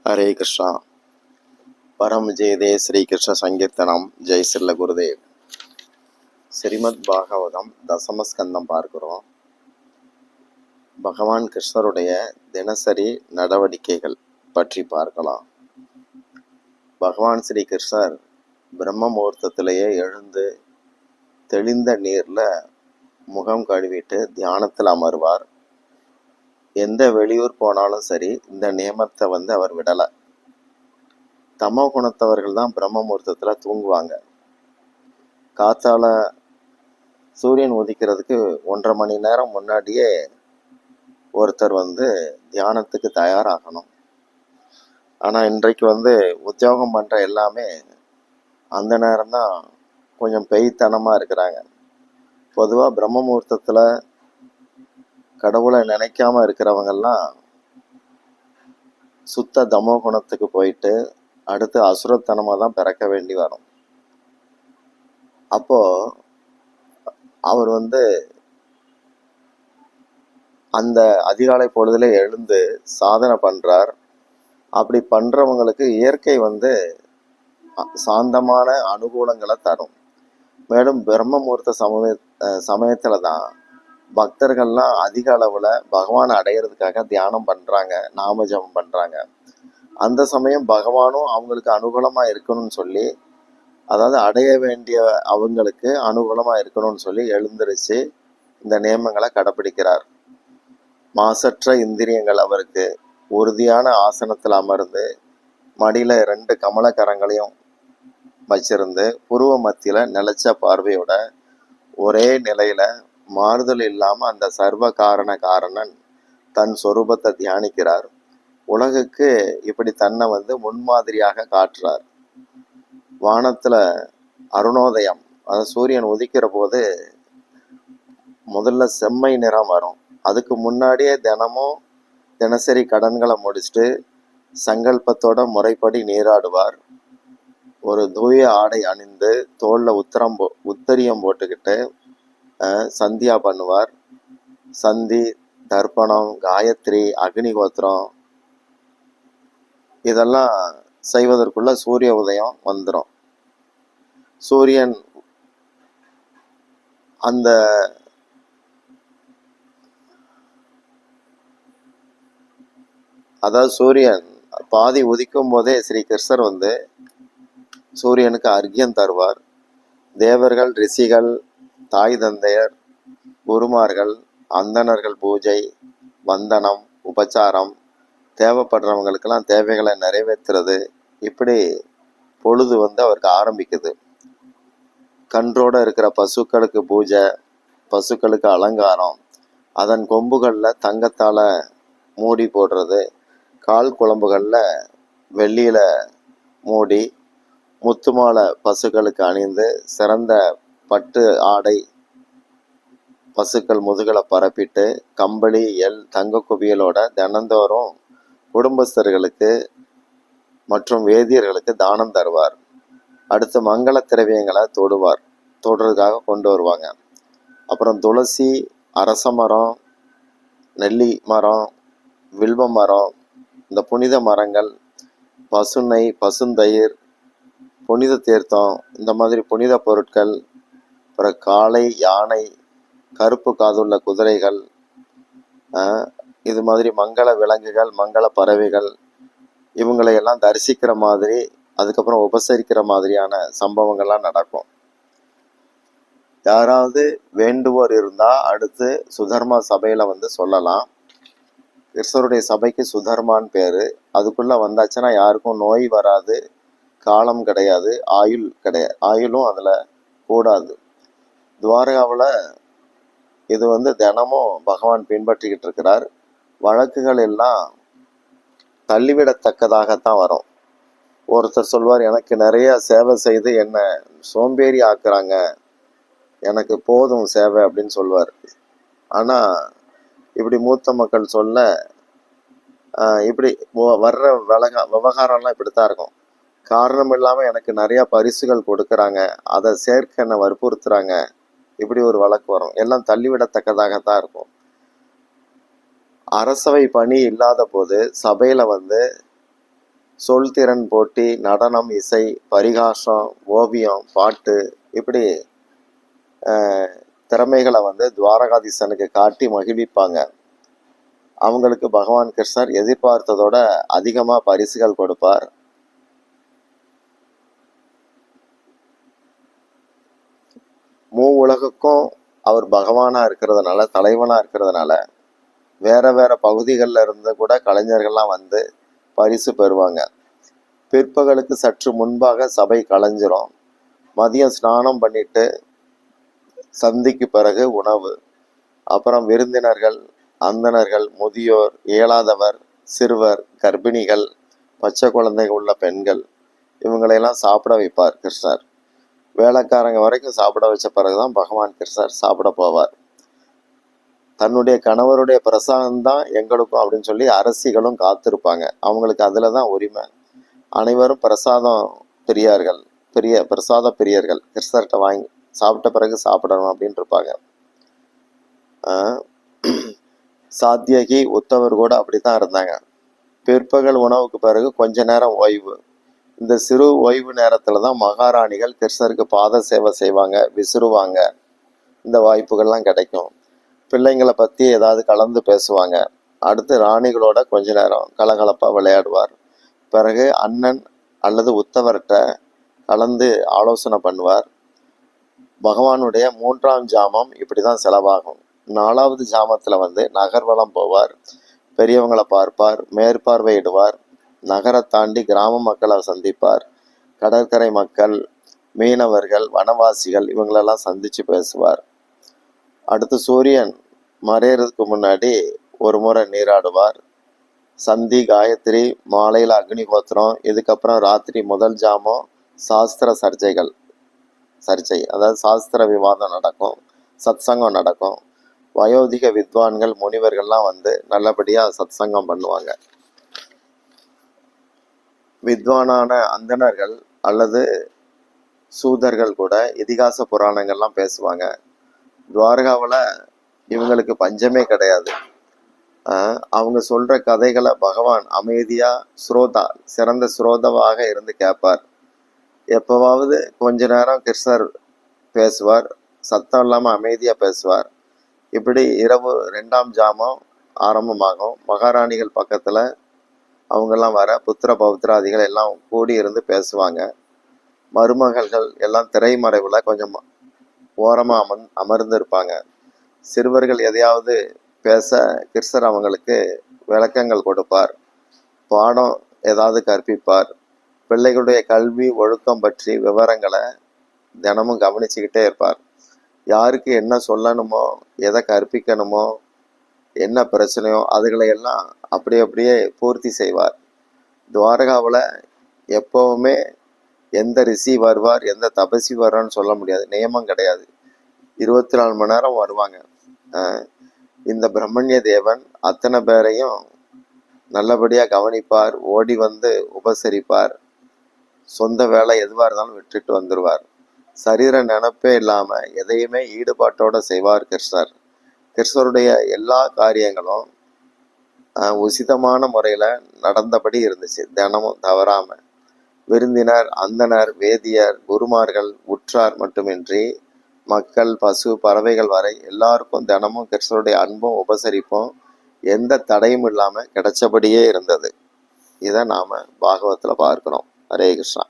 ஹரே கிருஷ்ணா. பரம் ஜெயதே ஸ்ரீ கிருஷ்ண சங்கீர்த்தனம். ஜெய் ஸ்ரீல குருதேவ். ஸ்ரீமத் பாகவதம் தசமஸ்கந்தம் பார்க்கிறோம். பகவான் கிருஷ்ணருடைய தினசரி நடவடிக்கைகள் பற்றி பார்க்கலாம். பகவான் ஸ்ரீ கிருஷ்ணர் பிரம்ம முகூர்த்தத்திலேயே எழுந்து தெளிந்த நீர்ல முகம் கழுவிட்டு தியானத்தில் அமர்வார். எந்த வெளியூர் போனாலும் சரி, இந்த நியமத்தை அவர் விடலை. தமோ குணத்தவர்கள் தான் பிரம்ம முகூர்த்தத்தில் தூங்குவாங்க. காத்தால சூரியன் உதிக்கிறதுக்கு 1.5 மணி நேரம் முன்னாடியே ஒருத்தர் தியானத்துக்கு தயாராகணும். ஆனால் இன்றைக்கு உத்தியோகம் பண்ணுற எல்லாமே அந்த நேரம்தான் கொஞ்சம் பெய்த்தனமாக இருக்கிறாங்க. பொதுவாக பிரம்ம முகூர்த்தத்தில் கடவுளை நினைக்காம இருக்கிறவங்கெல்லாம் சுத்த தமோ குணத்துக்கு போயிட்டு அடுத்து அசுரத்தனமாக தான் பிறக்க வேண்டி வரும். அப்போ அவர் அந்த அதிகாலை பொழுதுல எழுந்து சாதனை பண்றார். அப்படி பண்றவங்களுக்கு இயற்கை சாந்தமான அனுகூலங்களை தரும். மேலும் பிரம்ம முகூர்த்த சமயத்துல தான் பக்தர்கள்லாம் அதிக அளவுல பகவானை அடையிறதுக்காக தியானம் பண்றாங்க, நாம ஜபம் பண்றாங்க. அந்த சமயம் பகவானும் அவங்களுக்கு அனுகூலமா இருக்கணும்னு சொல்லி, அதாவது அடைய வேண்டிய அவங்களுக்கு அனுகூலமா இருக்கணும்னு சொல்லி எழுந்திருச்சு இந்த நியமங்களை கடைபிடிக்கிறார். மாசற்ற இந்திரியங்கள் அவருக்கு உறுதியான ஆசனத்தில் அமர்ந்து மடியில 2 கமலக்கரங்களையும் வச்சிருந்து புருவ மத்தியில நிலைச்ச பார்வையோட ஒரே நிலையில மாறுதல் இல்லாம அந்த சர்வ காரணன் தன் சொரூபத்தை தியானிக்கிறார். உலகுக்கு இப்படி தன்னை முன்மாதிரியாக காட்டுறார். வானத்துல அருணோதயம், அதாவது சூரியன் உதிக்கிற போது முதல்ல செம்மை நிறம் வரும். அதுக்கு முன்னாடியே தினசரி கடன்களை முடிச்சுட்டு சங்கல்பத்தோட முறைப்படி நீராடுவார். ஒரு தூய ஆடை அணிந்து தோல்ல உத்தரியம் போட்டுக்கிட்டு சந்தியா பண்ணுவார். சந்தி, தர்ப்பணம், காயத்ரி, அக்னிகோத்திரம் இதெல்லாம் செய்வதற்குள்ள சூரிய உதயம் வந்துடும். சூரியன் சூரியன் பாதி உதிக்கும் போதே ஸ்ரீ கிருஷ்ணர் சூரியனுக்கு அர்க்கியம் தருவார். தேவர்கள், ரிஷிகள், தாய் தந்தையர், குருமார்கள், அந்தணர்கள் பூஜை, வந்தனம், உபச்சாரம், தேவைப்படுறவங்களுக்கெல்லாம் தேவைகளை நிறைவேற்றுறது, இப்படி பொழுது அவருக்கு ஆரம்பிக்குது. கன்றோட இருக்கிற பசுக்களுக்கு பூஜை, பசுக்களுக்கு அலங்காரம், அதன் கொம்புகளில் தங்கத்தால் மூடி போடுறது, கால் குழம்புகளில் வெள்ளியில மூடி முத்துமாலை பசுக்களுக்கு அணிந்து சிறந்த பட்டு ஆடை பசுக்கள் முதுகலை பரப்பிட்டு கம்பளி, எல், தங்க குவியலோட தினந்தோறும் குடும்பஸ்தர்களுக்கு மற்றும் வேதியர்களுக்கு தானம் தருவார். அடுத்து மங்கள திரவியங்களை தொடுறதுக்காக கொண்டு வருவாங்க. அப்புறம் துளசி, அரச மரம், நெல்லி மரம், வில்வ மரம், இந்த புனித மரங்கள், பசுனை, பசுந்தயிர், புனித தீர்த்தம், இந்த மாதிரி புனித பொருட்கள், அப்புறம் காளை, யானை, கருப்பு காதுள்ள குதிரைகள், இது மாதிரி மங்கள விலங்குகள், மங்கள பறவைகள், இவங்களையெல்லாம் தரிசிக்கிற மாதிரி, அதுக்கப்புறம் உபசரிக்கிற மாதிரியான சம்பவங்கள்லாம் நடக்கும். யாராவது வேண்டுவோர் இருந்தா அடுத்து சுதர்மா சபையில சொல்லலாம். கிருஷ்ணருடைய சபைக்கு சுதர்மான்னு பேரு. அதுக்குள்ள வந்தாச்சுன்னா யாருக்கும் நோய் வராது, காலம் கிடையாது, ஆயுளும் அதுல கூடாது. துவாரகாவில் இது தினமும் பகவான் பின்பற்றிக்கிட்டு இருக்கிறார். வழக்குகள் எல்லாம் தள்ளிவிடத்தக்கதாகத்தான் வரும். ஒருத்தர் சொல்வார், எனக்கு நிறைய சேவை செய்து என்ன சோம்பேறி ஆக்குறாங்க, எனக்கு போதும் சேவை அப்படின்னு சொல்வார். ஆனால் இப்படி மூத்த மக்கள் சொல்ல இப்படி வர்ற விவகாரம்லாம் இப்படித்தான் இருக்கும். காரணம் இல்லாமல் எனக்கு நிறையா பரிசுகள் கொடுக்குறாங்க, அதை சேர்க்க என்னை வற்புறுத்துறாங்க, இப்படி ஒரு வழக்கு வரும். எல்லாம் தள்ளிவிடத்தக்கதாகத்தான் இருக்கும். அரசவை பணி இல்லாத போது சபையில் சொல் திறன் போட்டி, நடனம், இசை, பரிகாசம், ஓவியம், பாட்டு, இப்படி திறமைகளை வந்து துவாரகாதீசனுக்கு காட்டி மகிழ்விப்பாங்க. அவங்களுக்கு பகவான் கிருஷ்ணர் எதிர்பார்த்ததோட அதிகமாக பரிசுகள் கொடுப்பார். உலகுக்கும் அவர் பகவானா இருக்கிறதுனால, தலைவனா இருக்கிறதுனால, வேற வேற பகுதிகளில் இருந்து கூட கலைஞர்கள்லாம் வந்து பரிசு பெறுவாங்க. பிற்பகலுக்கு சற்று முன்பாக சபை கலைஞ்சிரும். மதியம் ஸ்நானம் பண்ணிட்டு சந்திக்கு பிறகு உணவு, அப்புறம் விருந்தினர்கள், அந்தணர்கள், முதியோர், இயலாதவர், சிறுவர், கர்ப்பிணிகள், பச்சை குழந்தைகள் உள்ள பெண்கள், இவங்களையெல்லாம் சாப்பிட வைப்பார் கிருஷ்ணர். வேலைக்காரங்க வரைக்கும் சாப்பிட வச்ச பிறகுதான் பகவான் கிருஷ்ணர் சாப்பிட போவார். தன்னுடைய கணவருடைய பிரசாதம் தான் எங்களுக்கும் அப்படின்னு சொல்லி அரசிகளும் காத்திருப்பாங்க. அவங்களுக்கு அதில் தான் உரிமை. அனைவரும் பிரசாதம் பிரியார்கள், பிரசாத பிரியர்கள். கிருஷ்ணர்கிட்ட வாங்கி சாப்பிட்ட பிறகு சாப்பிடணும் அப்படின்னு இருப்பாங்க. சாத்தியகி, உத்தவர் கூட அப்படித்தான் இருந்தாங்க. பிற்பகல் உணவுக்கு பிறகு கொஞ்ச நேரம் ஓய்வு. இந்த சிறு ஓய்வு நேரத்துல தான் மகாராணிகள் கிருஷ்ணருக்கு பாத சேவை செய்வாங்க, விசிறுவாங்க. இந்த வாய்ப்புகள்லாம் கிடைக்கும். பிள்ளைங்களை பற்றி ஏதாவது கலந்து பேசுவாங்க. அடுத்து ராணிகளோட கொஞ்ச நேரம் கலகலப்பாக விளையாடுவார். பிறகு அண்ணன் அல்லது உத்தவர்கிட்ட கலந்து ஆலோசனை பண்ணுவார். பகவானுடைய 3ஆம் ஜாமம் இப்படி தான் செலவாகும். 4வது ஜாமத்தில் வந்து நகர்வலம் போவார், பெரியவங்களை பார்ப்பார், மேற்பார்வையிடுவார். நகரை தாண்டி கிராம மக்களை சந்திப்பார். கடற்கரை மக்கள், மீனவர்கள், வனவாசிகள் இவங்களெல்லாம் சந்தித்து பேசுவார். அடுத்து சூரியன் மறையறதுக்கு முன்னாடி ஒரு முறை நீராடுவார். சந்தி, காயத்ரி, மாலையில் அக்னிஹோத்திரம், இதுக்கப்புறம் ராத்திரி முதல் ஜாமம் சாஸ்திர சர்ச்சை, அதாவது சாஸ்திர விவாதம் நடக்கும், சத்சங்கம் நடக்கும். வயோதிக வித்வான்கள், முனிவர்கள்லாம் வந்து நல்லபடியாக சத்சங்கம் பண்ணுவாங்க. வித்வானான அந்தணர்கள் அல்லது சூதர்கள் கூட இதிகாச புராணங்கள்லாம் பேசுவாங்க. துவாரகாவில் இவங்களுக்கு பஞ்சமே கிடையாது. அவங்க சொல்ற கதைகளை பகவான் அமைதியா சிறந்த ஸ்ரோதாவாக இருந்து கேட்பார். எப்பவாவது கொஞ்ச நேரம் கிருஷ்ணர் பேசுவார், சத்தம் இல்லாமல் அமைதியாக பேசுவார். இப்படி இரவு 2ஆம் ஜாமம் ஆரம்பமாகும். மகாராணிகள் பக்கத்தில் அவங்கெல்லாம் வர புத்திர பௌத்திராதிகள் எல்லாம் கூடி இருந்து பேசுவாங்க. மருமகள்கள் எல்லாம் திரைமறைவில் கொஞ்சம் ஓரமாக அமர்ந்து இருப்பாங்க. சிறுவர்கள் எதையாவது பேச கிருஷ்ணர் அவங்களுக்கு விளக்கங்கள் கொடுப்பார், பாடம் ஏதாவது கற்பிப்பார். பிள்ளைகளுடைய கல்வி ஒழுக்கம் பற்றி விவரங்களை தினமும் கவனிச்சுக்கிட்டே இருப்பார். யாருக்கு என்ன சொல்லணுமோ, எதை கற்பிக்கணுமோ, என்ன பிரச்சனையோ அதுகளை எல்லாம் அப்படியே பூர்த்தி செய்வார். துவாரகாவில் எப்போவுமே எந்த ரிஷி வருவார், எந்த தபசி வருவான்னு சொல்ல முடியாது, நியமம் கிடையாது. 24 மணி நேரம் வருவாங்க. இந்த பிரம்மண்ய தேவன் அத்தனை பேரையும் நல்லபடியாக கவனிப்பார், ஓடி வந்து உபசரிப்பார். சொந்த வேலை எதுவாக இருந்தாலும் விட்டுட்டு வந்துடுவார். சரீர நினைப்பே இல்லாமல் எதையுமே ஈடுபாட்டோடு செய்வார் கிருஷ்ணர். கிருஷ்ணருடைய எல்லா காரியங்களும் உசிதமான முறையில் நடந்தபடி இருந்துச்சு, தினமும் தவறாமல். விருந்தினர், அந்தனர், வேதியர், குருமார்கள், உற்றார் மட்டுமின்றி மக்கள், பசு, பறவைகள் வரை எல்லாருக்கும் தினமும் கிருஷ்ணருடைய அன்பும் உபசரிப்பும் எந்த தடையும் இல்லாமல் கிடைச்சபடியே இருந்தது. இதை நாம் பாகவத்தில் பார்க்கிறோம். ஹரே கிருஷ்ணா.